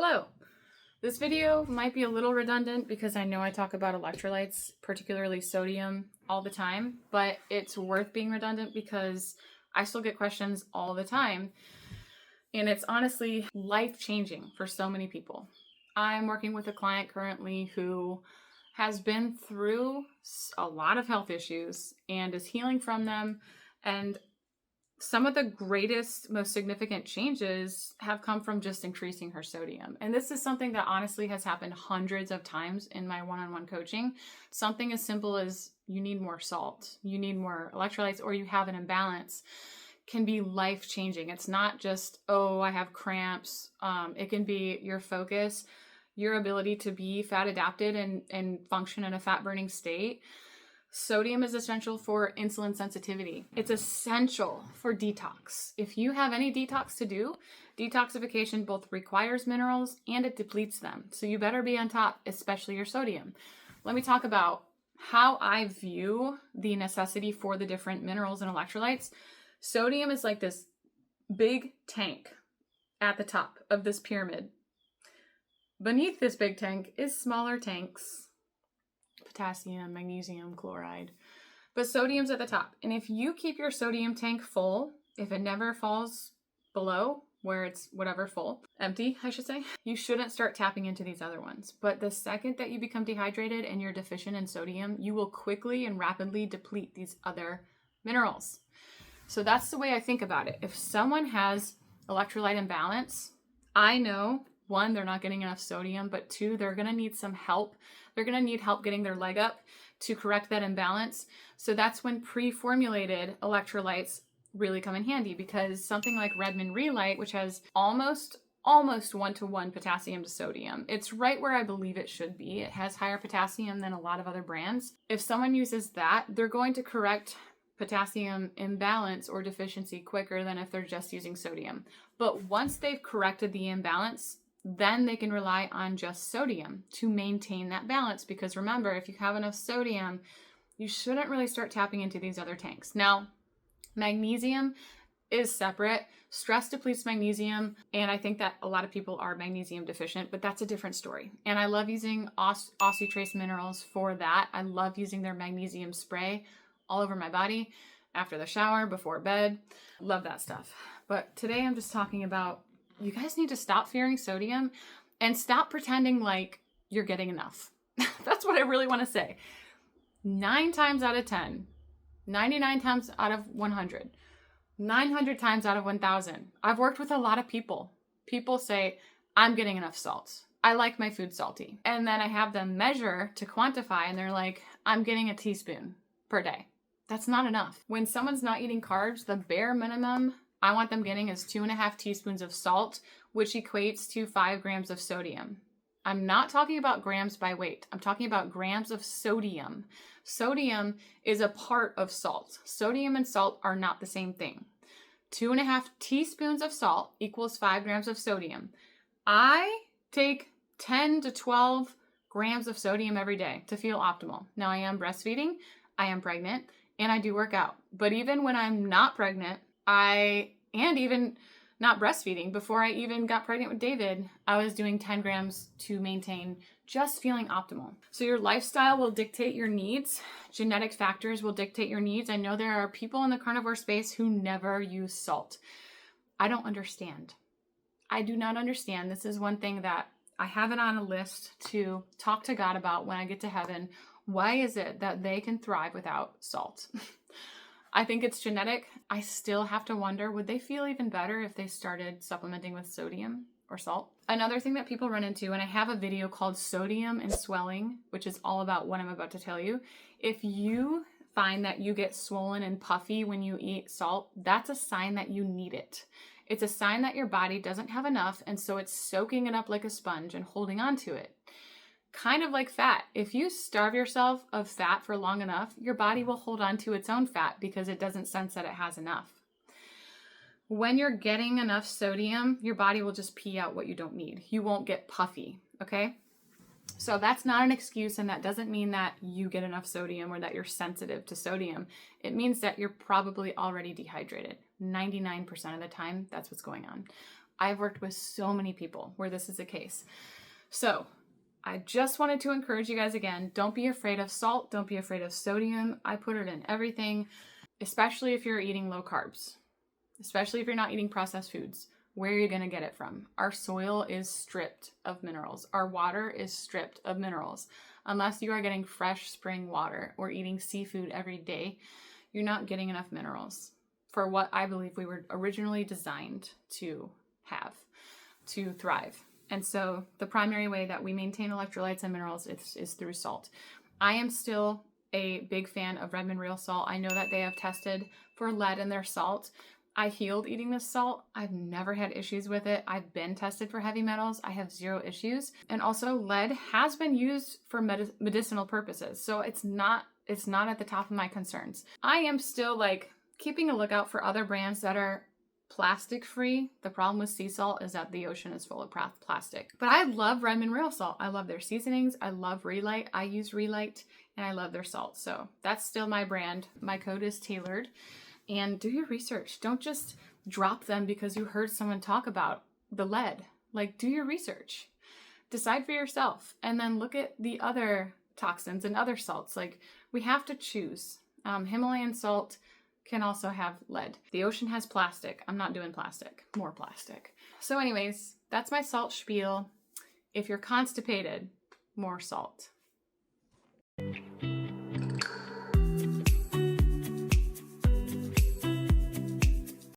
Hello. This video might be a little redundant because I know I talk about electrolytes, particularly sodium, all the time, but it's worth being redundant because I still get questions all the time, and it's honestly life-changing for so many people. I'm working with a client currently who has been through a lot of health issues and is healing from them, and some of the greatest, most significant changes have come from just increasing her sodium. And this is something that honestly has happened hundreds of times in my one-on-one coaching. Something as simple as you need more salt, you need more electrolytes, or you have an imbalance can be life-changing. It's not just, oh, I have cramps. It can be your focus, your ability to be fat adapted and function in a fat-burning state. Sodium is essential for insulin sensitivity. It's essential for detox. If you have any detox to do, detoxification both requires minerals and it depletes them. So you better be on top, especially your sodium. Let me talk about how I view the necessity for the different minerals and electrolytes. Sodium is like this big tank at the top of this pyramid. Beneath this big tank is smaller tanks. Potassium, magnesium, chloride. But sodium's at the top. And if you keep your sodium tank full, if it never falls below where it's whatever full, empty, I should say, you shouldn't start tapping into these other ones. But the second that you become dehydrated and you're deficient in sodium, you will quickly and rapidly deplete these other minerals. So that's the way I think about it. If someone has electrolyte imbalance, I know, one, they're not getting enough sodium, but two, they're going to need some help. They're going to need help getting their leg up to correct that imbalance. So that's when pre-formulated electrolytes really come in handy, because something like Redmond Relight, which has almost 1-to-1 potassium to sodium, it's right where I believe it should be. It has higher potassium than a lot of other brands. If someone uses that, they're going to correct potassium imbalance or deficiency quicker than if they're just using sodium. But once they've corrected the imbalance, then they can rely on just sodium to maintain that balance. Because remember, if you have enough sodium, you shouldn't really start tapping into these other tanks. Now, magnesium is separate. Stress depletes magnesium, and I think that a lot of people are magnesium deficient, but that's a different story. And I love using OsseTrace Minerals for that. I love using their magnesium spray all over my body after the shower, before bed. Love that stuff. But today I'm just talking about, you guys need to stop fearing sodium and stop pretending like you're getting enough. That's what I really want to say. 9 times out of 10, 99 times out of 100, 900 times out of 1,000, I've worked with a lot of people. People say, I'm getting enough salt. I like my food salty. And then I have them measure to quantify, and they're like, I'm getting a teaspoon per day. That's not enough. When someone's not eating carbs, the bare minimum I want them getting is 2.5 teaspoons of salt, which equates to 5 grams of sodium. I'm not talking about grams by weight. I'm talking about grams of sodium. Sodium is a part of salt. Sodium and salt are not the same thing. 2.5 teaspoons of salt equals 5 grams of sodium. I take 10 to 12 grams of sodium every day to feel optimal. Now, I am breastfeeding, I am pregnant, and I do work out. But even when I'm not pregnant, and even not breastfeeding, before I even got pregnant with David, I was doing 10 grams to maintain just feeling optimal. So your lifestyle will dictate your needs. Genetic factors will dictate your needs. I know there are people in the carnivore space who never use salt. I don't understand. I do not understand. This is one thing that I have it on a list to talk to God about when I get to heaven. Why is it that they can thrive without salt? I think it's genetic. I still have to wonder, would they feel even better if they started supplementing with sodium or salt? Another thing that people run into, and I have a video called Sodium and Swelling, which is all about what I'm about to tell you. If you find that you get swollen and puffy when you eat salt, that's a sign that you need it. It's a sign that your body doesn't have enough, and so it's soaking it up like a sponge and holding on to it. Kind of like fat. If you starve yourself of fat for long enough, your body will hold on to its own fat because it doesn't sense that it has enough. When you're getting enough sodium, your body will just pee out what you don't need. You won't get puffy, okay? So that's not an excuse, and that doesn't mean that you get enough sodium or that you're sensitive to sodium. It means that you're probably already dehydrated. 99% of the time, that's what's going on. I've worked with so many people where this is the case. So I just wanted to encourage you guys again, don't be afraid of salt. Don't be afraid of sodium. I put it in everything, especially if you're eating low carbs, especially if you're not eating processed foods. Where are you going to get it from? Our soil is stripped of minerals. Our water is stripped of minerals. Unless you are getting fresh spring water or eating seafood every day, you're not getting enough minerals for what I believe we were originally designed to have, to thrive. And so the primary way that we maintain electrolytes and minerals is through salt. I am still a big fan of Redmond Real Salt. I know that they have tested for lead in their salt. I healed eating this salt. I've never had issues with it. I've been tested for heavy metals. I have zero issues. And also lead has been used for medicinal purposes. So it's not at the top of my concerns. I am still like keeping a lookout for other brands that are plastic free. The problem with sea salt is that the ocean is full of plastic. But I love Redmond Real Salt. I love their seasonings. I love Relight. I use Relight and I love their salt. So that's still my brand. My code is tailored. And do your research. Don't just drop them because you heard someone talk about the lead. Like, do your research. Decide for yourself. And then look at the other toxins and other salts. Like, we have to choose. Himalayan salt can also have lead. The ocean has plastic. I'm not doing plastic. More plastic. So anyways, that's my salt spiel. If you're constipated, more salt.